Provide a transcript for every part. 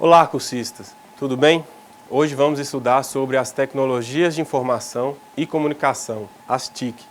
Olá, cursistas! Tudo bem? Hoje vamos estudar sobre as tecnologias de informação e comunicação, as TIC,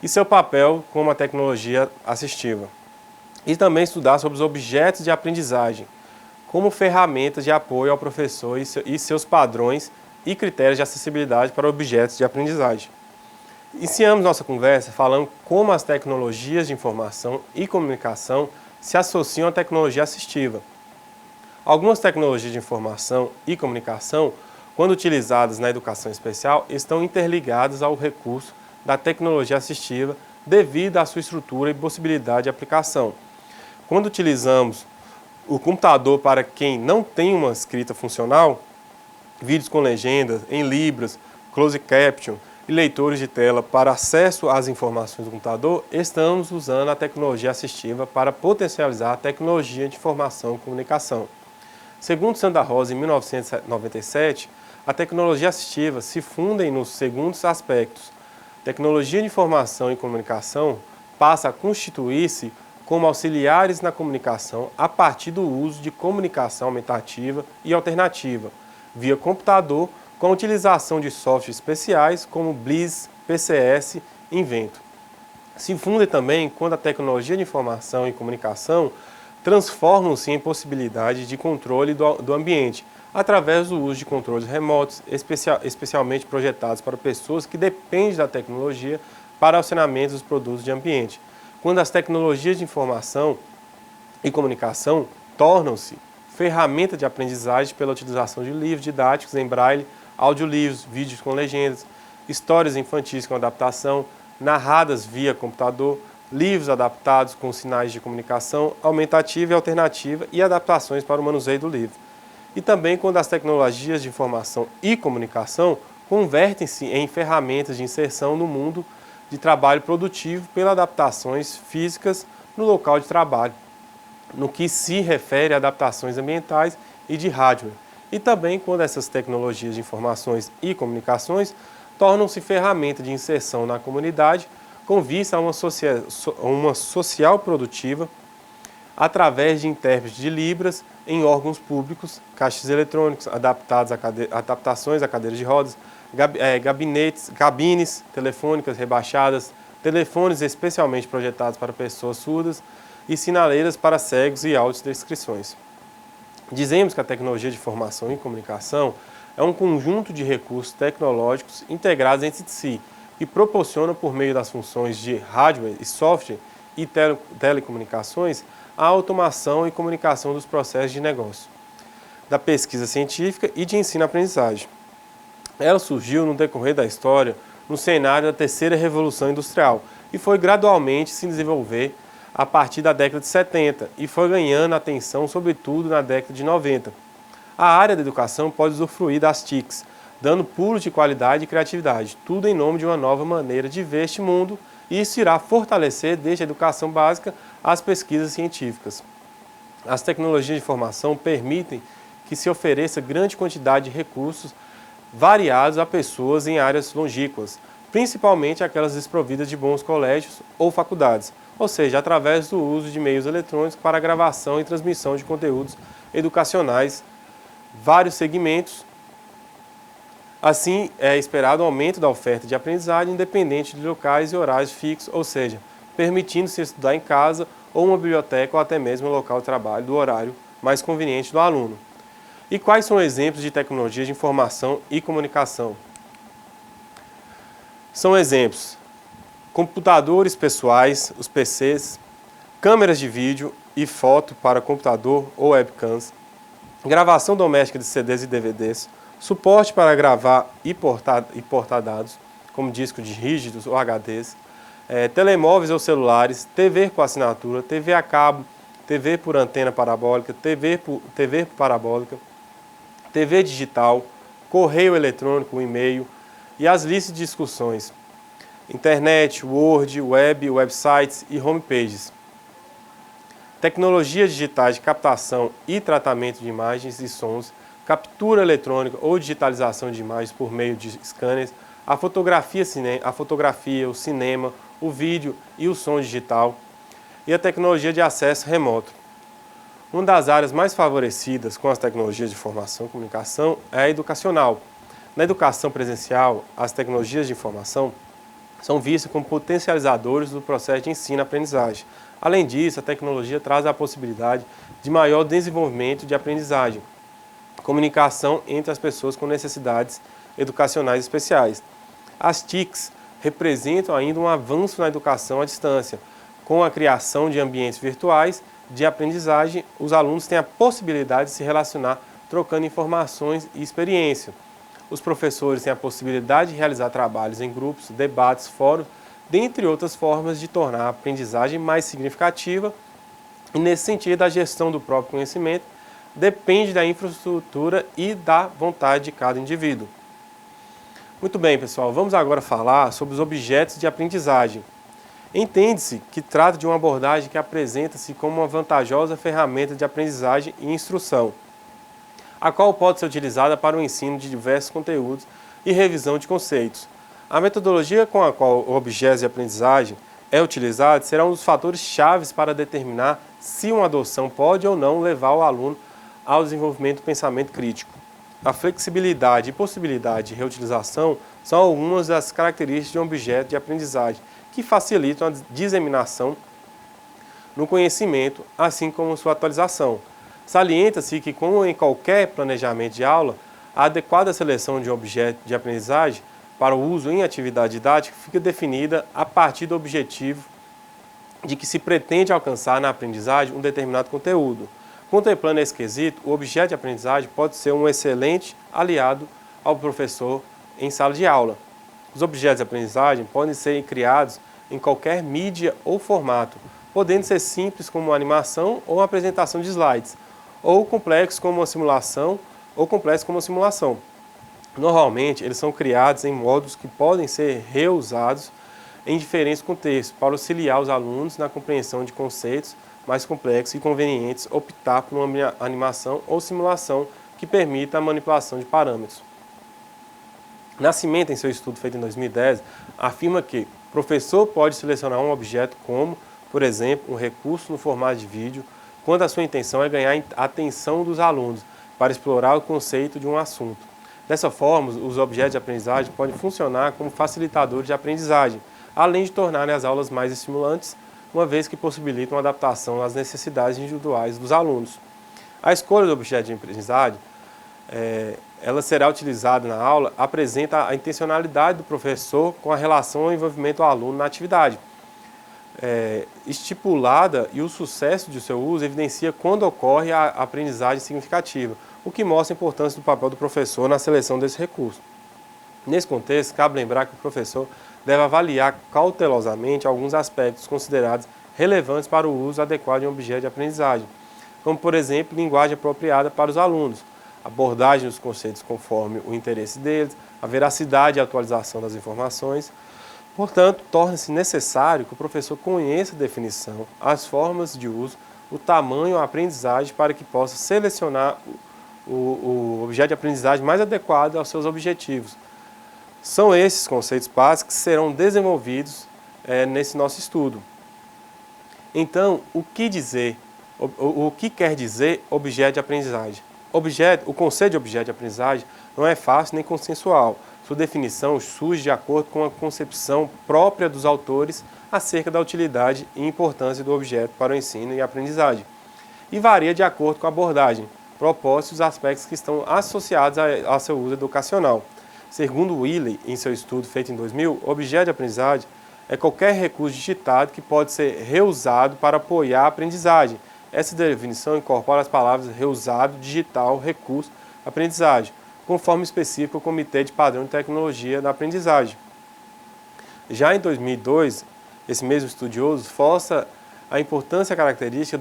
e seu papel como a tecnologia assistiva. E também estudar sobre os objetos de aprendizagem, como ferramentas de apoio ao professor e seus padrões e critérios de acessibilidade para objetos de aprendizagem. Iniciamos nossa conversa falando como as tecnologias de informação e comunicação se associam à tecnologia assistiva. Algumas tecnologias de informação e comunicação, quando utilizadas na educação especial, estão interligadas ao recurso da tecnologia assistiva devido à sua estrutura e possibilidade de aplicação. Quando utilizamos o computador para quem não tem uma escrita funcional, vídeos com legendas, em libras, closed caption e leitores de tela para acesso às informações do computador, estamos usando a tecnologia assistiva para potencializar a tecnologia de informação e comunicação. Segundo Sandra Rosa, em 1997, a tecnologia assistiva se funde nos seguintes aspectos. Tecnologia de informação e comunicação passa a constituir-se como auxiliares na comunicação a partir do uso de comunicação aumentativa e alternativa, via computador, com a utilização de softwares especiais como Bliss, PCS e Invento. Se funde também quando a tecnologia de informação e comunicação transformam-se em possibilidade de controle do ambiente, através do uso de controles remotos, especialmente projetados para pessoas que dependem da tecnologia para acionamento dos produtos de ambiente. Quando as tecnologias de informação e comunicação tornam-se ferramenta de aprendizagem pela utilização de livros didáticos em braille, audiolivros, vídeos com legendas, histórias infantis com adaptação, narradas via computador, livros adaptados com sinais de comunicação aumentativa e alternativa e adaptações para o manuseio do livro. E também quando as tecnologias de informação e comunicação convertem-se em ferramentas de inserção no mundo de trabalho produtivo pelas adaptações físicas no local de trabalho, no que se refere a adaptações ambientais e de hardware. E também quando essas tecnologias de informações e comunicações tornam-se ferramenta de inserção na comunidade com vista a uma social produtiva através de intérpretes de libras em órgãos públicos, caixas eletrônicos adaptações a cadeiras de rodas, cabines telefônicas rebaixadas, telefones especialmente projetados para pessoas surdas e sinaleiras para cegos e audiodescrições. Dizemos que a tecnologia de informação e comunicação é um conjunto de recursos tecnológicos integrados entre si, e proporciona, por meio das funções de hardware e software e telecomunicações, a automação e comunicação dos processos de negócio, da pesquisa científica e de ensino-aprendizagem. Ela surgiu no decorrer da história no cenário da terceira revolução industrial e foi gradualmente se desenvolver a partir da década de 70 e foi ganhando atenção sobretudo na década de 90. A área da educação pode usufruir das TICs, dando pulos de qualidade e criatividade, tudo em nome de uma nova maneira de ver este mundo, e isso irá fortalecer desde a educação básica às pesquisas científicas. As tecnologias de informação permitem que se ofereça grande quantidade de recursos variados a pessoas em áreas longínquas, principalmente aquelas desprovidas de bons colégios ou faculdades, ou seja, através do uso de meios eletrônicos para gravação e transmissão de conteúdos educacionais, vários segmentos. Assim, é esperado o aumento da oferta de aprendizagem independente de locais e horários fixos, ou seja, permitindo-se estudar em casa ou uma biblioteca ou até mesmo no local de trabalho do horário mais conveniente do aluno. E quais são exemplos de tecnologias de informação e comunicação? São exemplos: computadores pessoais, os PCs, câmeras de vídeo e foto para computador ou webcams, gravação doméstica de CDs e DVDs, suporte para gravar e portar dados, como discos de rígidos ou HDs, telemóveis ou celulares, TV com assinatura, TV a cabo, TV por antena parabólica, TV por parabólica, TV digital, correio eletrônico, e-mail e as listas de discussões, internet, Word, web, websites e homepages. Tecnologias digitais de captação e tratamento de imagens e sons, captura eletrônica ou digitalização de imagens por meio de scanners, a fotografia, o cinema, o vídeo e o som digital, e a tecnologia de acesso remoto. Uma das áreas mais favorecidas com as tecnologias de informação e comunicação é a educacional. Na educação presencial, as tecnologias de informação são vistas como potencializadores do processo de ensino-aprendizagem. Além disso, a tecnologia traz a possibilidade de maior desenvolvimento de aprendizagem, comunicação entre as pessoas com necessidades educacionais especiais. As TICs representam ainda um avanço na educação à distância. Com a criação de ambientes virtuais de aprendizagem, os alunos têm a possibilidade de se relacionar trocando informações e experiência. Os professores têm a possibilidade de realizar trabalhos em grupos, debates, fóruns, dentre outras formas de tornar a aprendizagem mais significativa. E nesse sentido, a gestão do próprio conhecimento depende da infraestrutura e da vontade de cada indivíduo. Muito bem, pessoal, vamos agora falar sobre os objetos de aprendizagem. Entende-se que trata de uma abordagem que apresenta-se como uma vantajosa ferramenta de aprendizagem e instrução, a qual pode ser utilizada para o ensino de diversos conteúdos e revisão de conceitos. A metodologia com a qual o objeto de aprendizagem é utilizado será um dos fatores chaves para determinar se uma adoção pode ou não levar o aluno ao desenvolvimento do pensamento crítico. A flexibilidade e possibilidade de reutilização são algumas das características de um objeto de aprendizagem que facilitam a disseminação no conhecimento, assim como sua atualização. Salienta-se que, como em qualquer planejamento de aula, a adequada seleção de um objeto de aprendizagem para o uso em atividade didática fica definida a partir do objetivo de que se pretende alcançar na aprendizagem um determinado conteúdo. Contemplando esse quesito, o objeto de aprendizagem pode ser um excelente aliado ao professor em sala de aula. Os objetos de aprendizagem podem ser criados em qualquer mídia ou formato, podendo ser simples como uma animação ou uma apresentação de slides, ou complexos como uma simulação ou complexos como uma simulação. Normalmente, eles são criados em módulos que podem ser reusados em diferentes contextos para auxiliar os alunos na compreensão de conceitos mais complexos e convenientes, optar por uma animação ou simulação que permita a manipulação de parâmetros. Nascimento, em seu estudo feito em 2010, afirma que o professor pode selecionar um objeto como, por exemplo, um recurso no formato de vídeo, quando a sua intenção é ganhar a atenção dos alunos para explorar o conceito de um assunto. Dessa forma, os objetos de aprendizagem podem funcionar como facilitadores de aprendizagem, além de tornarem as aulas mais estimulantes, uma vez que possibilitam uma adaptação às necessidades individuais dos alunos. A escolha do objeto de aprendizagem ela será utilizada na aula, apresenta a intencionalidade do professor com a relação ao envolvimento do aluno na atividade. Estipulada e o sucesso de seu uso evidencia quando ocorre a aprendizagem significativa, o que mostra a importância do papel do professor na seleção desse recurso. Nesse contexto, cabe lembrar que o professor deve avaliar cautelosamente alguns aspectos considerados relevantes para o uso adequado de um objeto de aprendizagem, como, por exemplo, linguagem apropriada para os alunos, abordagem dos conceitos conforme o interesse deles, a veracidade e a atualização das informações. Portanto, torna-se necessário que o professor conheça a definição, as formas de uso, o tamanho, a aprendizagem, para que possa selecionar o objeto de aprendizagem mais adequado aos seus objetivos. São esses conceitos básicos que serão desenvolvidos nesse nosso estudo. Então, o que quer dizer objeto de aprendizagem? O conceito de objeto de aprendizagem não é fácil nem consensual. Sua definição surge de acordo com a concepção própria dos autores acerca da utilidade e importância do objeto para o ensino e aprendizagem, e varia de acordo com a abordagem, propósitos e os aspectos que estão associados ao seu uso educacional. Segundo Wiley, em seu estudo feito em 2000, objeto de aprendizagem é qualquer recurso digitado que pode ser reusado para apoiar a aprendizagem. Essa definição incorpora as palavras reusado, digital, recurso, aprendizagem, conforme especifica o Comitê de Padrão de Tecnologia da Aprendizagem. Já em 2002, esse mesmo estudioso força a importância característica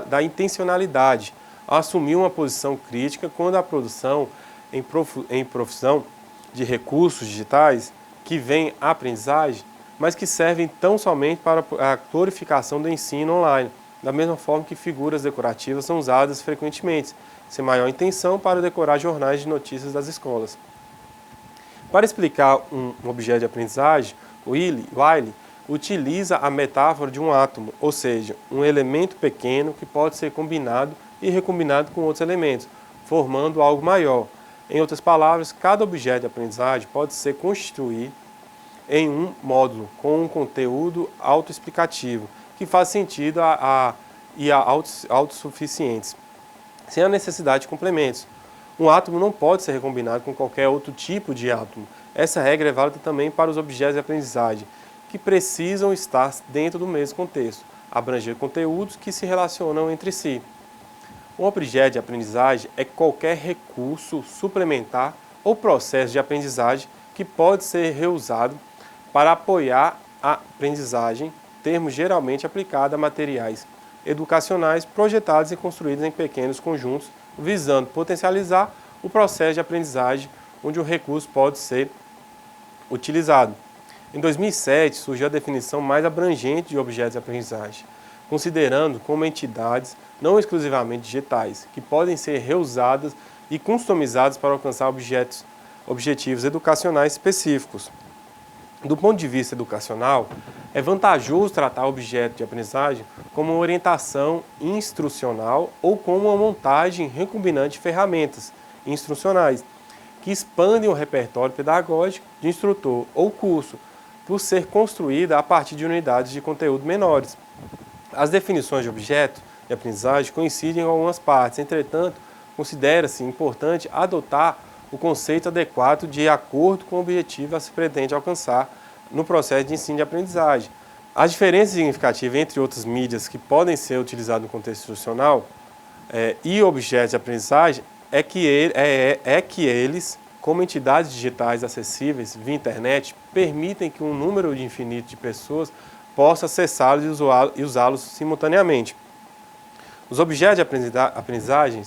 da intencionalidade, ao assumir uma posição crítica quando a produção em profissão de recursos digitais que vêm à aprendizagem, mas que servem tão somente para a glorificação do ensino online, da mesma forma que figuras decorativas são usadas frequentemente, sem maior intenção para decorar jornais de notícias das escolas. Para explicar um objeto de aprendizagem, Wiley utiliza a metáfora de um átomo, ou seja, um elemento pequeno que pode ser combinado e recombinado com outros elementos, formando algo maior. Em outras palavras, cada objeto de aprendizagem pode ser constituído em um módulo com um conteúdo autoexplicativo, que faz sentido e autossuficientes, sem a necessidade de complementos. Um átomo não pode ser recombinado com qualquer outro tipo de átomo. Essa regra é válida também para os objetos de aprendizagem, que precisam estar dentro do mesmo contexto, abranger conteúdos que se relacionam entre si. Um objeto de aprendizagem é qualquer recurso suplementar ou processo de aprendizagem que pode ser reusado para apoiar a aprendizagem, termo geralmente aplicado a materiais educacionais projetados e construídos em pequenos conjuntos, visando potencializar o processo de aprendizagem onde o recurso pode ser utilizado. Em 2007, surgiu a definição mais abrangente de objetos de aprendizagem, considerando como entidades não exclusivamente digitais, que podem ser reusadas e customizadas para alcançar objetivos educacionais específicos. Do ponto de vista educacional, é vantajoso tratar o objeto de aprendizagem como uma orientação instrucional ou como uma montagem recombinante de ferramentas instrucionais, que expandem o repertório pedagógico de instrutor ou curso, por ser construída a partir de unidades de conteúdo menores. As definições de objeto de aprendizagem coincidem em algumas partes, entretanto, considera-se importante adotar o conceito adequado de acordo com o objetivo a se pretende alcançar no processo de ensino e aprendizagem. A diferença significativa entre outras mídias que podem ser utilizadas no contexto institucional e objetos de aprendizagem é que eles, como entidades digitais acessíveis via internet, permitem que um número infinito de pessoas possa acessá-los e usá-los simultaneamente. Os objetos de aprendizagem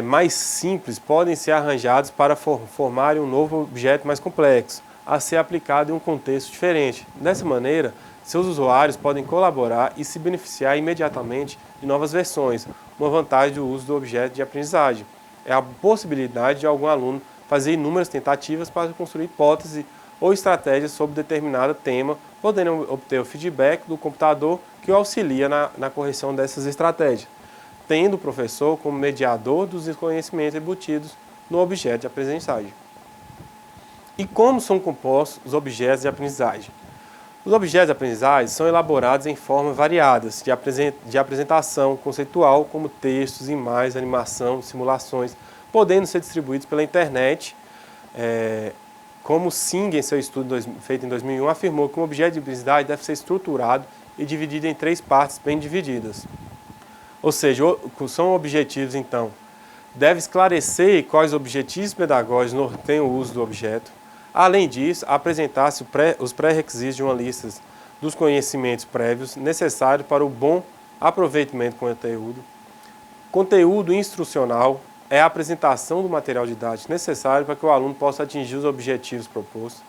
mais simples podem ser arranjados para formarem um novo objeto mais complexo, a ser aplicado em um contexto diferente. Dessa maneira, seus usuários podem colaborar e se beneficiar imediatamente de novas versões. Uma vantagem do uso do objeto de aprendizagem é a possibilidade de algum aluno fazer inúmeras tentativas para construir hipóteses ou estratégias sobre determinado tema, podendo obter o feedback do computador que o auxilia na correção dessas estratégias, tendo o professor como mediador dos conhecimentos embutidos no objeto de aprendizagem. E como são compostos os objetos de aprendizagem? Os objetos de aprendizagem são elaborados em formas variadas de apresentação conceitual, como textos, imagens, animação, simulações, podendo ser distribuídos pela internet, como Singh, em seu estudo feito em 2001, afirmou que um objeto de aprendizagem deve ser estruturado e dividido em 3 partes bem divididas. Ou seja, são objetivos, então, deve esclarecer quais objetivos pedagógicos norteiam o uso do objeto. Além disso, apresentar-se os pré-requisitos de uma lista dos conhecimentos prévios necessários para o bom aproveitamento do conteúdo. Conteúdo instrucional é a apresentação do material didático necessário para que o aluno possa atingir os objetivos propostos.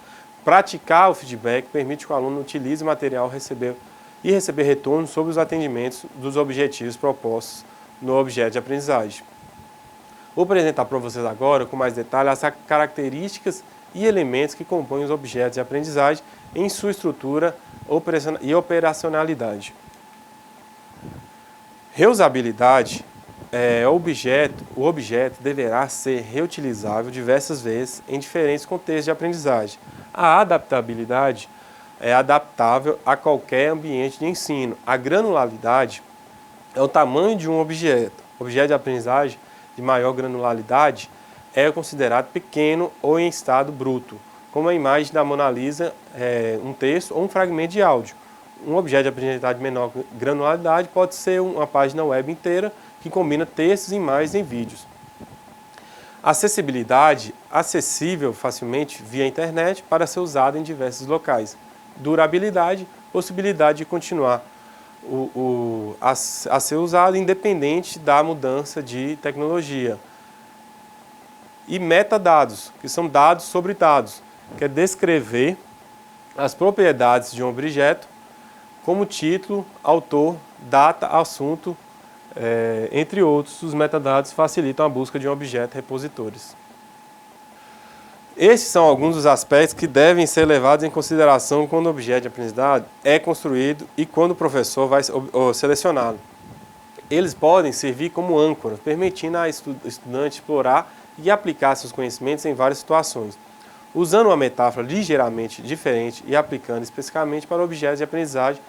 Praticar o feedback permite que o aluno utilize o material e receber retorno sobre os atendimentos dos objetivos propostos no objeto de aprendizagem. Vou apresentar para vocês agora, com mais detalhe, as características e elementos que compõem os objetos de aprendizagem em sua estrutura e operacionalidade. Reusabilidade o objeto deverá ser reutilizável diversas vezes em diferentes contextos de aprendizagem. A adaptabilidade é adaptável a qualquer ambiente de ensino. A granularidade é o tamanho de um objeto. O objeto de aprendizagem de maior granularidade é considerado pequeno ou em estado bruto, como a imagem da Mona Lisa, um texto ou um fragmento de áudio. Um objeto de aprendizagem de menor granularidade pode ser uma página web inteira que combina textos, imagens e vídeos. Acessibilidade, acessível facilmente via internet para ser usado em diversos locais. Durabilidade, possibilidade de continuar a ser usado independente da mudança de tecnologia. E metadados, que são dados sobre dados, que é descrever as propriedades de um objeto, como título, autor, data, assunto, entre outros. Os metadados facilitam a busca de um objeto repositórios. Estes são alguns dos aspectos que devem ser levados em consideração quando o objeto de aprendizagem é construído e quando o professor vai selecioná-lo. Eles podem servir como âncora, permitindo ao estudante explorar e aplicar seus conhecimentos em várias situações. Usando uma metáfora ligeiramente diferente e aplicando especificamente para objetos de aprendizagem,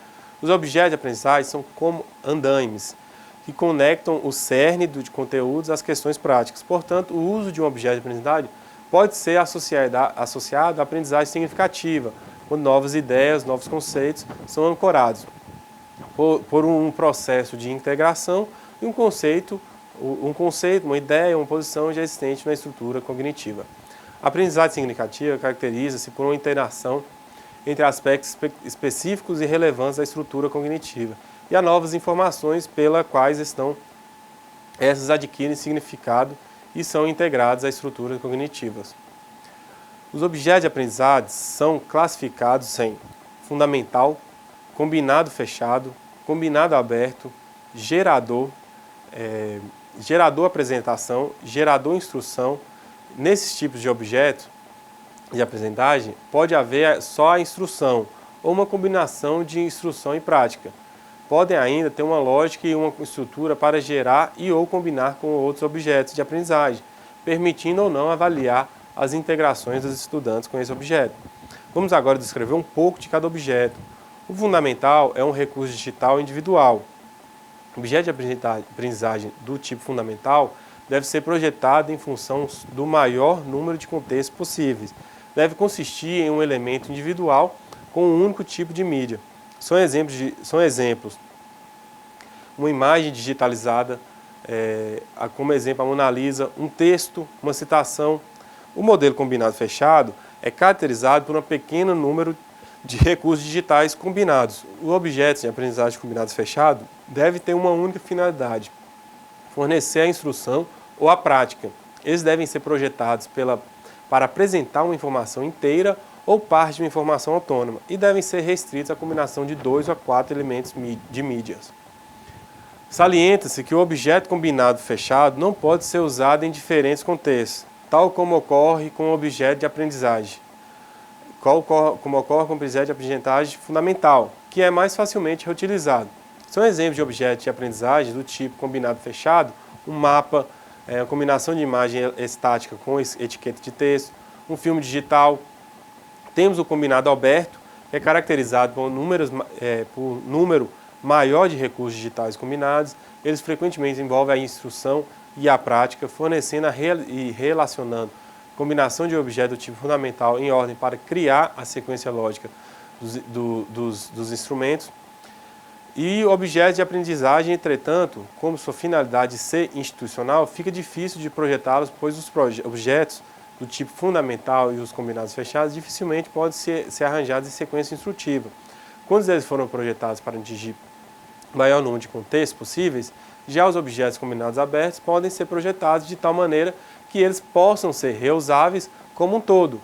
os objetos de aprendizagem são como andaimes, que conectam o cerne de conteúdos às questões práticas. Portanto, o uso de um objeto de aprendizagem pode ser associado à aprendizagem significativa, quando novas ideias, novos conceitos são ancorados por um processo de integração e um conceito, uma ideia, uma posição já existente na estrutura cognitiva. A aprendizagem significativa caracteriza-se por uma interação entre aspectos específicos e relevantes da estrutura cognitiva e as novas informações pelas quais essas adquirem significado e são integrados às estruturas cognitivas. Os objetos de aprendizagem são classificados em fundamental, combinado fechado, combinado aberto, gerador, gerador apresentação, gerador instrução. Nesses tipos de objetos de aprendizagem pode haver só a instrução ou uma combinação de instrução e prática. Podem ainda ter uma lógica e uma estrutura para gerar e ou combinar com outros objetos de aprendizagem, permitindo ou não avaliar as integrações dos estudantes com esse objeto. Vamos agora descrever um pouco de cada objeto. O fundamental é um recurso digital individual. O objeto de aprendizagem do tipo fundamental deve ser projetado em função do maior número de contextos possíveis. Deve consistir em um elemento individual com um único tipo de mídia. São exemplos uma imagem digitalizada, como exemplo a Mona Lisa, um texto, uma citação. O modelo combinado fechado é caracterizado por um pequeno número de recursos digitais combinados. Os objetos de aprendizagem combinados fechados devem ter uma única finalidade: fornecer a instrução ou a prática. Eles devem ser projetados para apresentar uma informação inteira ou parte de uma informação autônoma e devem ser restritos à combinação de 2 a 4 elementos de mídias. Salienta-se que o objeto combinado fechado não pode ser usado em diferentes contextos, tal como ocorre com o objeto de aprendizagem. Como ocorre com o objeto de aprendizagem fundamental, que é mais facilmente reutilizado. São exemplos de objetos de aprendizagem do tipo combinado fechado, um mapa, a combinação de imagem estática com etiqueta de texto, um filme digital. Temos o combinado aberto, que é caracterizado por número maior de recursos digitais combinados. Eles frequentemente envolvem a instrução e a prática, fornecendo e relacionando combinação de objetos do tipo fundamental em ordem para criar a sequência lógica dos instrumentos. E objetos de aprendizagem, entretanto, como sua finalidade ser institucional, fica difícil de projetá-los, pois os objetos do tipo fundamental e os combinados fechados dificilmente podem ser arranjados em sequência instrutiva. Quando eles foram projetados para atingir o maior número de contextos possíveis, já os objetos combinados abertos podem ser projetados de tal maneira que eles possam ser reusáveis como um todo.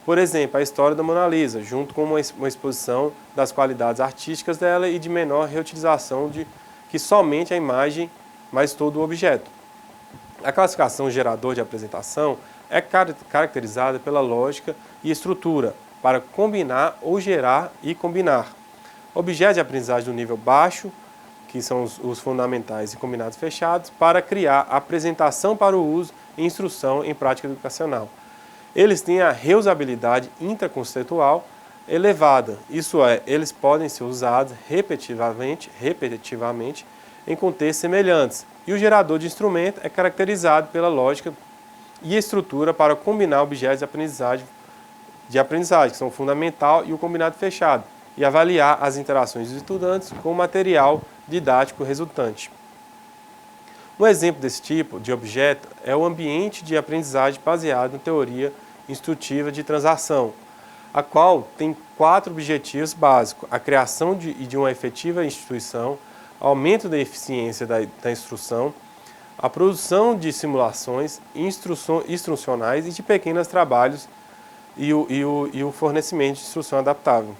Por exemplo, a história da Mona Lisa, junto com uma exposição das qualidades artísticas dela e de menor reutilização que somente a imagem, mas todo o objeto. A classificação gerador de apresentação é caracterizada pela lógica e estrutura para combinar ou gerar e combinar. Objetos de aprendizagem do nível baixo, que são os fundamentais e combinados fechados, para criar apresentação para o uso e instrução em prática educacional. Eles têm a reusabilidade intraconceitual elevada, isso é, eles podem ser usados repetitivamente em contextos semelhantes. E o gerador de instrumento é caracterizado pela lógica e estrutura para combinar objetos de aprendizagem, que são o fundamental e o combinado fechado, e avaliar as interações dos estudantes com o material didático resultante. Um exemplo desse tipo de objeto é o ambiente de aprendizagem baseado em teoria instrutiva de transação, a qual tem 4 objetivos básicos: a criação de uma efetiva instituição, aumento da eficiência da instrução, a produção de simulações instrucionais e de pequenos trabalhos e o fornecimento de instrução adaptável.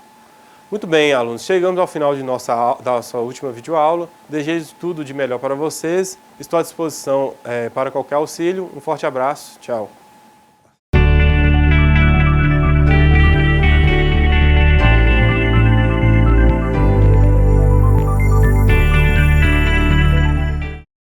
Muito bem, alunos, chegamos ao final de da nossa última videoaula. Desejo tudo de melhor para vocês. Estou à disposição para qualquer auxílio. Um forte abraço. Tchau.